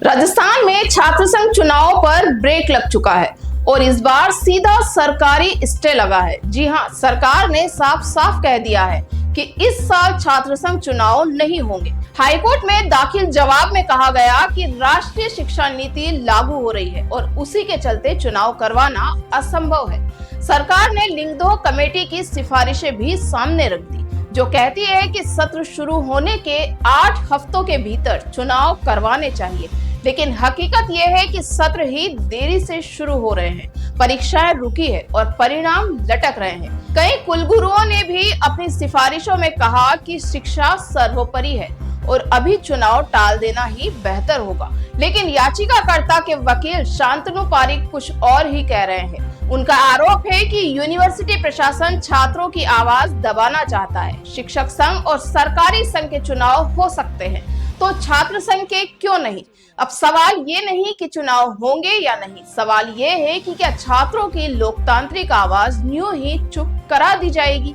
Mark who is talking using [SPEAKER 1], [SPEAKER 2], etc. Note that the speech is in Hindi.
[SPEAKER 1] राजस्थान में छात्र संघ चुनाव पर ब्रेक लग चुका है और इस बार सीधा सरकारी स्टे लगा है। जी हां, सरकार ने साफ साफ कह दिया है कि इस साल छात्र संघ चुनाव नहीं होंगे। हाईकोर्ट में दाखिल जवाब में कहा गया कि राष्ट्रीय शिक्षा नीति लागू हो रही है और उसी के चलते चुनाव करवाना असंभव है। सरकार ने लिंगदोह कमेटी की सिफारिशें भी सामने रख दी, जो कहती है कि सत्र शुरू होने के 8 हफ्तों के भीतर चुनाव करवाने चाहिए। लेकिन हकीकत यह है कि सत्र ही देरी से शुरू हो रहे हैं, परीक्षाएं रुकी है और परिणाम लटक रहे हैं। कई कुलगुरुओं ने भी अपनी सिफारिशों में कहा कि शिक्षा सर्वोपरि है और अभी चुनाव टाल देना ही बेहतर होगा। लेकिन याचिकाकर्ता के वकील शांतनु पारीक कुछ और ही कह रहे हैं। उनका आरोप है कि यूनिवर्सिटी प्रशासन छात्रों की आवाज दबाना चाहता है। शिक्षक संघ और सरकारी संघ के चुनाव हो सकते हैं, तो छात्र संघ के क्यों नहीं? अब सवाल ये नहीं कि चुनाव होंगे या नहीं, सवाल ये है कि क्या छात्रों की लोकतांत्रिक आवाज यूं ही चुप करा दी जाएगी?